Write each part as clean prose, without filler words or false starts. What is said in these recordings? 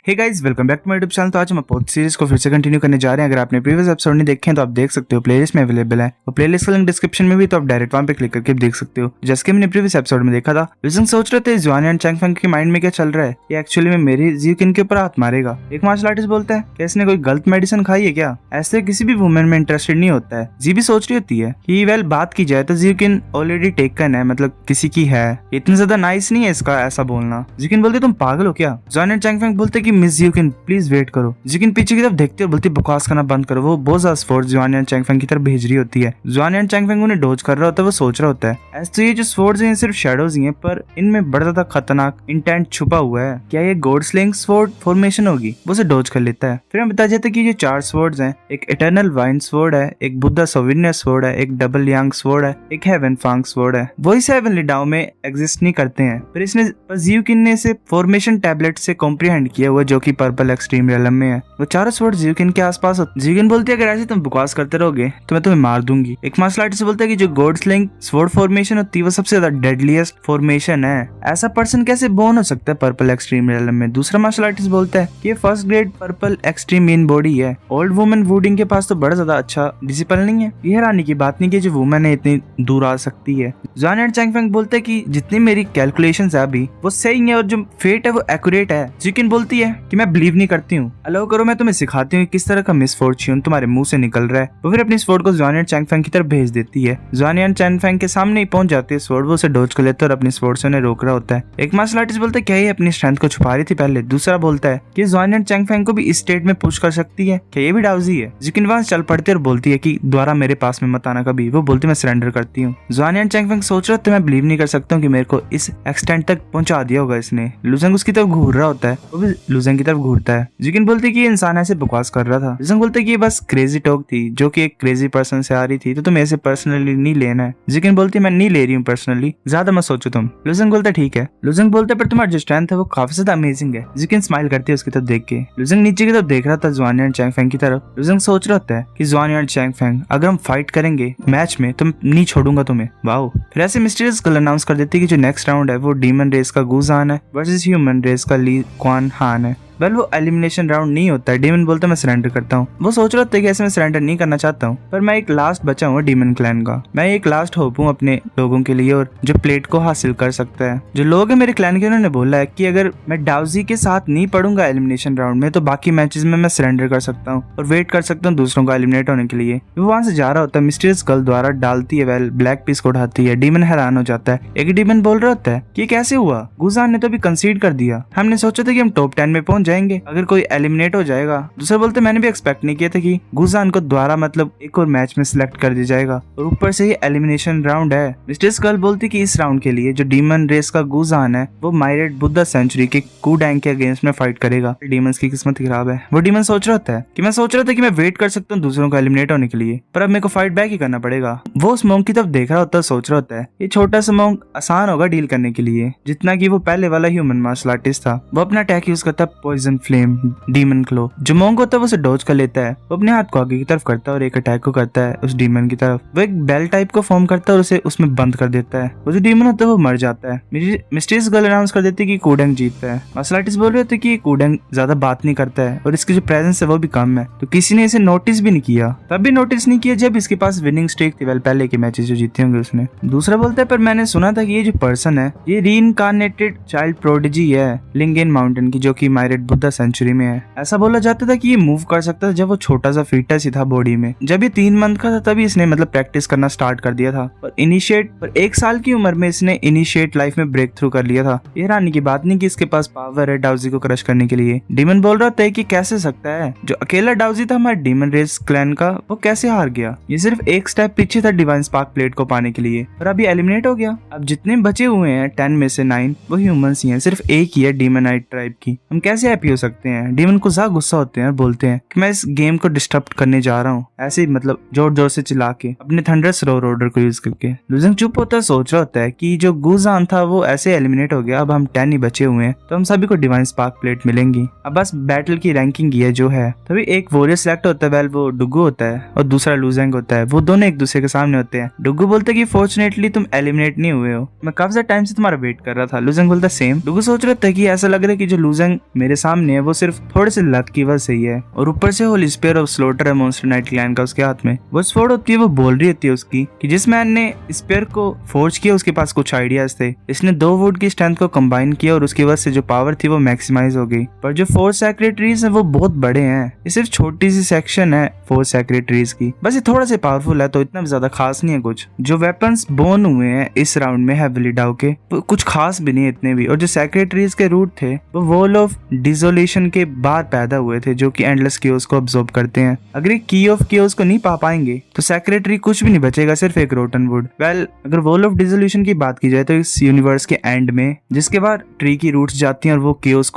Hey guys, welcome back to my YouTube channel. तो आज हम पोस्ट सीरीज को फिर से कंटिन्यू करने जा रहे हैं। अगर आपने प्रीवियस एपिसोड नहीं देखे हैं तो आप देख सकते हो, प्लेलिस्ट में अवेलेबल है और प्लेलिस्ट का लिंक डिस्क्रिप्शन में भी, तो आप डायरेक्ट वहां पे क्लिक करके देख सकते हो। जैसे कि हमने प्रीवियस एपिसोड में देखा था, विजन सोच रहे थे जुआन एंड चैंगफेंग के माइंड में क्या चल रहा है, ये एक्चुअली में मेरी जियोकिन के ऊपर हाथ मारेगा। एक मार्शल आर्टिस्ट बोलता है कि इसने कोई गलत मेडिसिन खाई है क्या, ऐसे किसी भी वुमेन में इंटरेस्टेड नहीं होता है। जी भी सोच रही होती है कि वेल बात की जाए तो जियोकिन ऑलरेडी टेकन है, मतलब किसी की है, इतना ज्यादा नाइस नहीं है इसका ऐसा बोलना। जियोकिन बोलती तुम पागल हो क्या। जुआन एंड चैंगफेंग बोलते कि मिस जियोकिन प्लीज वेट करो। जियोकिन पीछे की तरफ देखती है और बोलती बकवास करना बंद करो। वो बहुत ज्यादा स्पोर्ट्स जुआन एंड चैंगफेंग की तरफ भेज रही होती है। जुआन एंड चैंगफेंग उन्हें डोज कर रहा होता है। वो सोच रहा होता है ऐसे तो ये जो स्वॉर्ड्स हैं सिर्फ शैडोज ही हैं, पर इनमें बड़ा ज्यादा खतरनाक इंटेंट छुपा हुआ है। क्या ये गॉड स्लिंग स्वॉर्ड फॉर्मेशन होगी। वो उसे डोज कर लेता है। फिर हमें बताया जाता है कि जो 4 स्वॉर्ड्स हैं, एक इटर्नल वाइन स्वॉर्ड है, एक बुद्धा सोविनियर स्वॉर्ड है, एक डबल यांग स्वॉर्ड है, एक हेवन फांग स्वॉर्ड है। वो इस हेवनली डाउ में एग्जिस्ट नहीं करते हैं, पर इसने जियोकिन ने इसे फॉर्मेशन टैबलेट से कॉम्प्रीहेंड किया हुआ, जो कि पर्पल एक्सट्रीम रियलम में है। वो चारों स्वॉर्ड जियोकिन के आसपास होते। जियोकिन बोलती है अगर ऐसे तुम बकवास करते रहोगे तो मैं तुम्हें मार दूंगी। एक मार्शल आर्टिस्ट बोलता है कि जो गॉड स्लिंग स्वॉर्ड फॉर्मेशन होती है वो सबसे ज्यादा डेडलीस्ट फॉर्मेशन है। ऐसा पर्सन कैसे बोर्न हो सकता है पर्पल एक्सट्रीम रियलम में। दूसरा मार्शल आर्टिस्ट बोलता है कि ये first grade purple extreme mean body है। ओल्ड वुमेन वुडिंग के पास तो बड़ा ज्यादा अच्छा डिसिप्लिन नहीं है। ये हैरानी की बात नहीं कि जो वुमेन है इतनी दूर आ सकती है। जुआन एंड चैंगफेंग बोलते हैं कि जितनी मेरी कैलकुलेशंस है अभी वो सही है और जो फेट है वो एक्यूरेट है। जियोकिन बोलती है कि मैं बिलीव नहीं करती हूँ, अलाउ करो मैं तुम्हें सिखाती हूँ किस तरह का मिसफॉर्च्यून तुम्हारे मुंह से निकल रहा है। वो फिर अपनी स्वॉर्ड को जुआन एंड चैंगफेंग की तरफ भेज देती है। जुआन एंड चैंगफेंग के सामने ही पहुंच जाती है स्वॉर्ड। वो उसे डोज कर लेता है और अपनी स्वॉर्ड से उन्हें रोक रहा होता है। एक मार्शल आर्टिस्ट बोलता है क्या ये अपनी स्ट्रेंथ को छुपा रही थी पहले। दूसरा बोलता है कि जुआन एंड चैंगफेंग को भी इस स्टेट में पुश कर सकती है, क्या ये भी डाउजी है। जियोकिन वहां चल पड़ती है और बोलती है कि दोबारा मेरे पास में मत आना कभी। वो बोलती मैं सरेंडर करती हूँ। जुआन एंड चैंगफेंग सोच रहा था मैं बिलीव नहीं कर सकता हूँ कि मेरे को इस एक्सटेंट तक पहुंचा दिया होगा इसने। लुजेंग उसकी तरफ घूर रहा होता है, वो भी लुजेंग की तरफ घूरता है। जियोकिन बोलती है कि ये इंसान ऐसे बकवास कर रहा था। लुजेंग बोलते है कि ये बस क्रेजी टॉक थी जो कि एक क्रेजी पर्सन से आ रही थी, तो तुम्हें ऐसे पर्सनली नहीं लेना है। जियोकिन बोलती है मैं नहीं ले रही हूँ पर्सनली, ज्यादा मत सोचो तुम। लुजेंग बोलता है ठीक है। लुजेंग बोलते पर तुम्हारा जो स्ट्रेंथ है वो काफी ज्यादा अमेजिंग है। जियोकिन स्माइल करती है उसकी तरफ देख के। लुजेंग नीचे की तरफ देख रहा था जुआन एंड चैंगफेंग की तरफ। लुजेंग सोच रहा होता है कि जुआन एंड चैंगफेंग अगर हम फाइट करेंगे मैच में तो नहीं छोड़ूंगा तुम्हें। वाओ। फिर ऐसे मिस्टीरियस गर्ल अनाउंस कर देती है कि जो नेक्स्ट राउंड है वो डीमन रेस का गुजान है वर्सेस ह्यूमन रेस का ली क्वान हान है। वेल वो एलिमिनेशन राउंड नहीं होता है। डीमन बोलता है मैं सरेंडर करता हूँ। वो सोच रहा था कि ऐसे मैं सरेंडर नहीं करना चाहता हूँ, पर मैं एक लास्ट बचा हूँ डीमन क्लैन का। मैं एक लास्ट होप हूँ अपने लोगों के लिए और जो प्लेट को हासिल कर सकता है। जो लोग हैं मेरे क्लैन के, उन्होंने बोला है कि अगर मैं डाउजी के साथ नहीं पढ़ूंगा एलिमिनेशन राउंड में तो बाकी मैचेस में मैं सरेंडर कर सकता हूँ और वेट कर सकता हूँ दूसरों को एलिमिनेट होने के लिए। वो वहां से जा रहा होता है, मिस्टीरियस गर्ल द्वारा डालती है वेल ब्लैक पीस को उठाती है। डीमन हैरान हो जाता है। एक डीमन बोल रहा होता है कि कैसे हुआ, गुजान ने तो अभी कंसीड कर दिया। हमने सोचा था कि हम टॉप 10 में पहुंच जाएंगे अगर कोई एलिमिनेट हो जाएगा। दूसरे बोलते मैंने भी एक्सपेक्ट नहीं किया था कि गुजान को द्वारा मतलब एक और मैच में सिलेक्ट कर दिया जाएगा और ऊपर से ये एलिमिनेशन राउंड है। मिस्टीरियस गर्ल बोलती कि इस राउंड के लिए जो डीमन रेस का गुजान है वो माइरेट बुद्धा सेंचुरी के कूडैंग के अगेंस्ट में फाइट करेगा। डीमंस की किस्मत खराब है। वो डीमन सोच रहा होता है कि मैं सोच रहा था कि मैं वेट कर सकता हूँ दूसरों को एलिमिनेट होने के लिए, पर अब मेरे को फाइट बैक ही करना पड़ेगा। वो उस मोंक की तरफ देख रहा होता है, सोच रहा होता है ये छोटा सा मोंक आसान होगा डील करने के लिए जितना कि वो पहले वाला ह्यूमन मार्शल आर्टिस्ट था। वो अपना अटैक यूज करता है पॉइजन फ्लेम डीमन क्लो। जो मोंक होता है वो उसे डॉज कर लेता है। वो अपने हाथ को आगे की तरफ करता है और एक अटैक को करता है उस डीमन की तरफ। वो एक बेल टाइप को फॉर्म करता है और उसे उसमें बंद कर देता है। वो जो डीमन होता है वो मर जाता है। मिस्टीरियस गर्ल अनाउंस कर देती है कि कूडेंग जीतता है। मार्शल आर्टिस्ट बोल रहे थे कि कूडेंग ज्यादा बात नहीं करता है और इसकी जो प्रेजेंस है वो भी कम है, तो किसी ने इसे नोटिस भी नहीं किया। तब भी नोटिस नहीं किया जब इसके पास विनिंग स्ट्रीक थी, वेल पहले के मैचेस जो जीते होंगे उसने। दूसरा बोलता है पर मैंने सुना था कि ये जो पर्सन है ये रीइंकार्नेटेड चाइल्ड प्रोडिजी है लिंगेन माउंटेन की, जो कि माइरेट बुद्धा सेंचुरी में है। ऐसा बोला जाता था कि ये मूव कर सकता था जब वो छोटा सा फीटस ही था बॉडी में। जब ये 3 मंथ का था तभी इसने मतलब प्रैक्टिस करना स्टार्ट कर दिया था, पर 1 साल की उम्र में इसने इनिशिएट लाइफ में ब्रेक थ्रू कर लिया था। ये हैरानी की बात नहीं कि इसके पास पावर है डाउजी को क्रश करने के लिए। डीमन बोल रहा था कि कैसे सकता है, जो अकेला डाउजी था हमारे डीमन रेस क्लैन का वो कैसे हार गया। ये सिर्फ एक स्टेप पीछे था डिवाइन स्पार्क प्लेट को पाने के लिए, पर अभी एलिमिनेट हो गया। अब जितने बचे हुए हैं 10 में से 9 वो ह्यूमंस ही हैं, सिर्फ एक ही है डीमनाइट ट्राइब की। हम कैसे हैप्पी हो सकते हैं। डीमन को ज्यादा गुस्सा होते हैं और बोलते हैं कि मैं इस गेम को डिस्टर्ब करने जा रहा हूँ, ऐसे ही मतलब जोर जोर से चिल्ला के अपने थंडर स्रोर ऑर्डर को यूज करके। लुजेंग चुप होता है, सोच रहा होता है कि जो गुजान था वो ऐसे एलिमिनेट हो गया, अब हम 10 ही बचे हुए हैं तो हम सभी को डिवाइन स्पार्क प्लेट मिलेंगी। अब बस बैटल की रैंकिंग ये जो है, तभी एक वॉरियर सिलेक्ट होता है, वेल वो डुगू होता है और दूसरा लुजेंग होता है। वो दोनों एक दूसरे के सामने होते हैं। डुगू बोलते कि फॉर्चुनेटली तुम एलिमिनेट नहीं हुए हो, मैं काफी टाइम से तुम्हारा वेट कर रहा था। लुजेंग बोलता सेम। डुगू सोच रहा था कि ऐसा लग रहा है कि जो लुजेंग मेरे सामने है वो सिर्फ थोड़े से लक की वजह से ही है। और ऊपर से होली स्पेयर ऑफ स्लोटर है मॉन्स्टर नाइट क्लैन का उसके हाथ में। वो स्वॉर्ड होती है, वो बोल रही होती है उसकी कि जिस मैन ने स्पेयर को फोर्ज किया उसके पास कुछ आइडियाज थे। इसने 2 वुड की स्ट्रेंथ को कंबाइन किया और उसकी वजह से जो पावर थी वो मैक्सिमाइज हो गई। पर जो 4 सेक्रेटरीज है वो बहुत बड़े हैं, ये सिर्फ छोटी सी सेक्शन है 4 सेक्रेटरीज की, बस ये थोड़ा से पावरफुल है तो इतना ज्यादा खास नहीं है कुछ। जो वेपन्स बोन हुए हैं इस राउंड में हेविली डाउ के वो कुछ खास भी नहीं इतने भी। और जो सेक्रेटरीज के रूट थे वो वॉल ऑफ डिसोलेशन के बाहर पैदा हुए थे जो कि एंडलेस कियोस को अब्सॉर्ब करते हैं। अगर की ऑफ कियोस को नहीं पा पाएंगे तो सेक्रेटरी कुछ भी नहीं बचेगा, सिर्फ एक रोटन वुड। वेल अगर वॉल ऑफ डिसोल्यूशन की बात की जाए तो इस यूनिवर्स के एंड में जिसके बाद ट्री की रूट्स जाती हैं और वो कियोस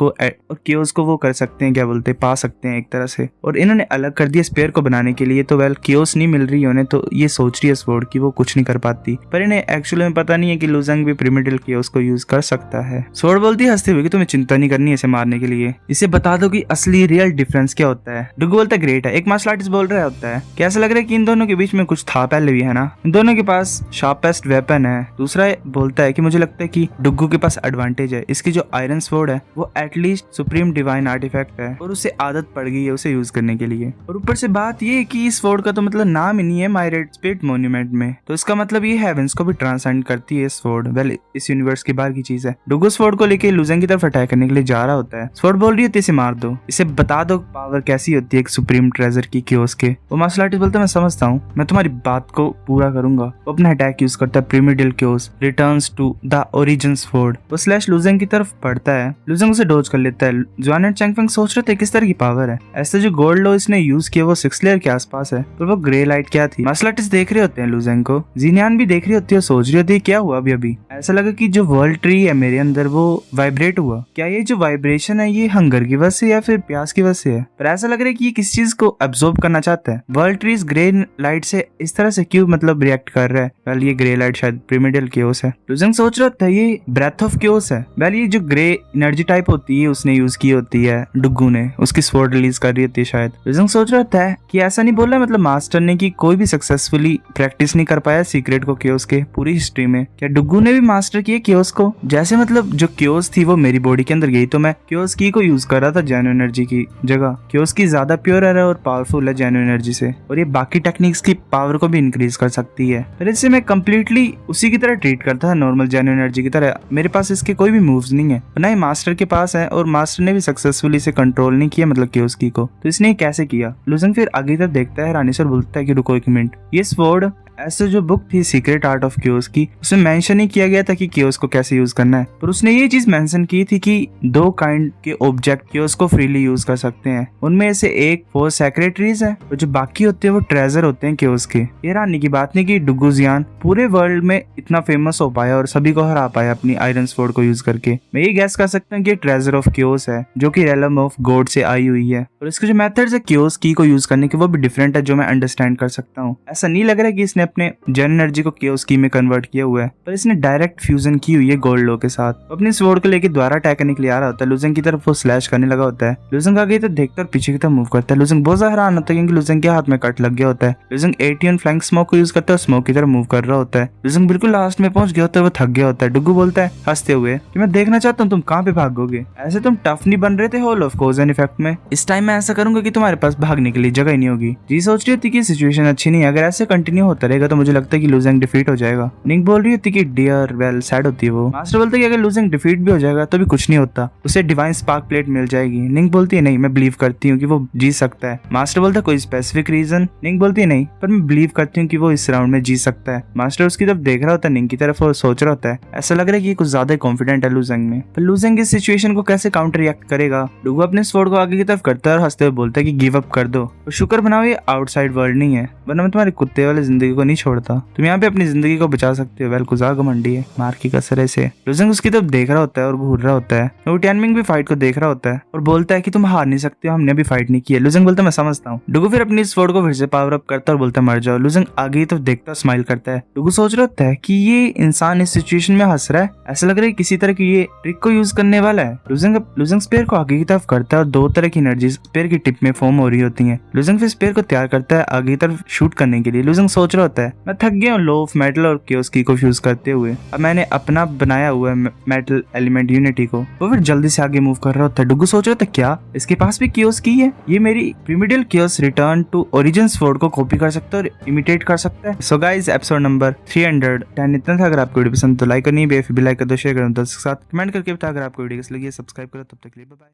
को वो कर सकते हैं, क्या बोलते हैं, पा सकते हैं एक तरह से। और इन्होंने अलग कर दिया स्पेयर को बनाने के लिए। तो वेल कियोस नहीं मिल रही है उन्हें, तो ये सोच रही है स्वॉर्ड की वो कुछ नहीं कर पाती। पर इन्हें एक्चुअली में पता नहीं है कि लुजंग भी प्रिमिटिव कियोस को यूज कर सकता है। स्वॉर्ड बोलती है हंसते हुए कि तुम्हें चिंता नहीं करनी है इसे मारने के लिए, इसे बता दो कि असली रियल डिफरेंस क्या होता है। डुगू बोलता है ग्रेट है। एक मार्शल आर्टिस्ट बोल रहा होता है कैसा लग रहा है कि इन दोनों के बीच में कुछ था पहले भी, है ना, इन दोनों के पास शार्पेस्ट वेपन है। दूसरा बोलता है कि मुझे लगता है कि डुगू के पास एडवांटेज है, इसकी जो आयरन स्वॉर्ड है वो एटलीस्ट सुप्रीम डिवाइन आर्टिफैक्ट है और उसे आदत पड़ गई है उसे यूज करने के लिए। और ऊपर से बात ये है कि इस स्वॉर्ड का तो मतलब नाम ही नहीं है मायरेट स्पिरिट मॉन्यूमेंट में, तो इसका मतलब ये हेवेंस को भी ट्रांसेंड करती है स्वॉर्ड। वेल इस यूनिवर्स के बाहर की चीज है। डुगू स्वॉर्ड को लेके लुजंग की तरफ अटैक करने के लिए जा रहा होता है। स्वॉर्ड बोल रही होती है इसे मार दो, इसे बता दो पावर कैसी होती है एक सुप्रीम ट्रेजर की कियोस के। वो मार्शल आर्टिस्ट बोलता है मैं समझता हूँ, मैं तुम्हारी बात को पूरा करूंगा। वो अपना अटैक यूज करता है primitive chaos returns to the origin sword. वो स्लैश लुजंग की तरफ पड़ता है, लुजंग उसे डॉज कर लेता है। जुआन एंड चैंगफेंग सोच रहे थे किस तरह की पावर है। ऐसे जो गोल्ड लो इसने यूज किया वो 6 लेयर के आसपास है, पर वो ग्रे लाइट क्या थी। मार्शल आर्टिस्ट देख रहे होते हैं लुजंग को, जीनियान भी देख रही होती है, सोच रही होती है क्या हुआ अभी। ऐसा लगा कि जो वर्ल्ड ट्री है मेरे अंदर वो वाइब्रेट हुआ। क्या ये जो वाइब्रेशन है ये हंगर की वजह से या फिर प्यास की वजह से है, पर ऐसा लग रहा है कि ये किस चीज को अब्सॉर्ब करना चाहता है। वर्ल्ड ट्री इस ग्रे लाइट से इस तरह से क्यों मतलब रिएक्ट कर रहा है। वेल ये ग्रे लाइट शायद प्रिमिटिव कियोस है। लुजंग सोच रहा था ये ब्रेथ ऑफ कियोस है। वेल ये जो ग्रे एनर्जी टाइप होती है उसने यूज की होती है डुगू ने, उसकी स्वॉर्ड रिलीज कर रही होती है शायद। लुजंग सोच रहा था कि ऐसा नहीं बोला मतलब मास्टर ने कि कोई भी सक्सेसफुली प्रैक्टिस नहीं कर पाया सीक्रेट को कियोस के पूरी हिस्ट्री में। क्या डुगू ने भी मास्टर किया कियोस को? जैसे मतलब जो कियोस थी वो मेरी बॉडी के अंदर गई तो मैं कियोस की को यूज कर रहा था जेन्युइन एनर्जी की जगह। कियोस की ज्यादा प्योर है और पावरफुल है जेन्युइन एनर्जी से, और ये बाकी टेक्निक्स की पावर को भी इंक्रीज कर सकती है। पर इससे मैं कंप्लीटली उसी की तरह ट्रीट करता है नॉर्मल जेन्युइन एनर्जी की तरह। मेरे पास इसके कोई भी मूव्स नहीं है, ना ही मास्टर के पास है, और मास्टर ने भी सक्सेसफुली इसे कंट्रोल नहीं किया मतलब कियोस की को। तो इसने कैसे किया? लुजंग फिर आगे तक देखता है रानी से बोलता है कि रुको एक मिनट, ये स्वॉर्ड ऐसे जो बुक थी सीक्रेट आर्ट ऑफ कियोस की उसमें मेंशन ही किया गया था कि कियोस को कैसे यूज करना है, पर उसने ये चीज मेंशन की थी कि 2 काइंड के ऑब्जेक्ट कियोस को फ्रीली यूज कर सकते हैं। उनमें से एक 4 सेक्रेटरीज है और जो बाकी होते हैं वो ट्रेजर होते हैं कियोस के। ये रानी की बात नहीं कि डुगू जियान पूरे वर्ल्ड में इतना फेमस हो पाया और सभी को हरा पाया अपनी आयरन स्वॉर्ड को यूज करके। मैं ये गैस कर सकता हूँ कि ट्रेजर ऑफ कियोस है जो कि रेलम ऑफ गॉड से आई हुई है, और इसके जो मेथड्स है कियोस की को यूज करने के वो भी डिफरेंट है जो मैं अंडरस्टैंड कर सकता हूँ। ऐसा नहीं लग रहा है कि इसने अपने जेन एनर्जी को कियोस की में कन्वर्ट किया हुआ है, पर इसने डायरेक्ट फ्यूजन की हुई है गोल्ड लो के साथ। अपने स्वॉर्ड को लेके द्वारा अटैक करने के लिए आ रहा होता है, लुजंग की तरफ वो स्लैश करने लगा होता है। लुजंग आगे तो देखता और पीछे की तरफ मूव करता है। लुजंग बहुत हैरान होता है क्योंकि लुजंग के हाथ में कट लग गया होता है। लुजंग 80 फ्लैंक स्मोक को यूज करता है और स्मोक की तरफ मूव कर रहा होता है। लुजंग बिल्कुल लास्ट में पहुंच गया होता है, वो थक गया होता है। डुगू बोलता है हंसते हुए कि मैं देखना चाहता हूँ तुम कहाँ पे भागोगे, ऐसे तुम टफ नहीं बन रहे थे whole of cause and effect में। इस टाइम मैं ऐसा करूंगा कि तुम्हारे पास भागने के लिए जगह ही नहीं होगी। जी सोच रही होती कि सिचुएशन अच्छी नहीं है, अगर ऐसे कंटिन्यू होता रहेगा तो मुझे लगता है कि लुजंग डिफीट हो जाएगा। निंग बोल रही होती कि डियर वेल सैड होती है वो। मास्टर बोलते कि अगर लुजंग डिफीट भी हो जाएगा तो भी कुछ नहीं होता, उसे डिवाइन स्पार्क प्लेट मिल जाएगी। निंग बोलती है नहीं मैं बिलीव करती हूँ कि वो जीत सकता है। मास्टर बोलता है कोई स्पेसिफिक रीजन? निंग बोलती है नहीं, पर मैं बिलीव करती हूँ कि वो इस राउंड में जीत सकता है। मास्टर उसकी तरफ देख रहा होता है निंग की तरफ और सोच रहा होता है ऐसा लग रहा है कि कुछ ज्यादा कॉन्फिडेंट है लुजंग में, पर लुजंग इस सिचुएशन को कैसे काउंटर रिएक्ट करेगा। डुगू अपने स्वॉर्ड को आगे की तरफ करता है और हंसते हुए बोलता है कि गिव अप कर दो, और शुक्र बनाओ ये आउटसाइड वर्ल्ड नहीं है, वरना मैं तुम्हारे कुत्ते वाले जिंदगी को नहीं छोड़ता। तुम यहाँ पे अपनी जिंदगी को बचा सकते हो। वेल गुजार घमंडी है मार की कसरे से। लुजंग उसकी तरफ देख रहा होता है और घूर रहा होता है। वो टैनमिंग भी फाइट को देख रहा होता है और बोलता है कि तुम हार नहीं सकते हो, हमने अभी फाइट नहीं की है। लुजंग बोलता है मैं समझता हूँ। डुगू फिर अपनी स्वॉर्ड को फिर से पावर अप करता है और बोलता है मर जाओ। लुजंग आगे तो देखता स्माइल करता है। डुगू सोच रहा होता है कि ये इंसान इस सिचुएशन में हंस रहा है, ऐसा लग रहा है किसी तरह की ये ट्रिक को यूज करने वाला है। लुजंग स्पेयर को आगे की तरफ करता है और 2 तरह की एनर्जी स्पेयर की टिप में फॉर्म हो रही होती है। लुजंग फिर स्पेयर को तैयार करता है आगे की तरफ शूट करने के लिए। लुजंग सोच रहा होता है। मैं थक गया हूँ लो ऑफ मेटल और कियोस की को फ्यूज करते हुए। अब मैंने अपना बनाया हुआ है मेटल एलिमेंट यूनिटी को। वो फिर जल्दी से आगे मूव कर रहा होता है। डुगू सोच रहा था क्या इसके पास भी कियोस की है, ये मेरी primordial chaos return to origin sword को कॉपी कर सकता है और इमिटेट कर सकता है। सो गाइस एपिसोड नंबर 310 इतना था। अगर आपको वीडियो पसंद तो लाइक करनी है, बेल आइकन दो, शेयर करें दोस्तों के साथ, कमेंट करके बता अगर आपको वीडियो कैसी लगी है, सब्सक्राइब करो। तब तक के लिए बाय बाय।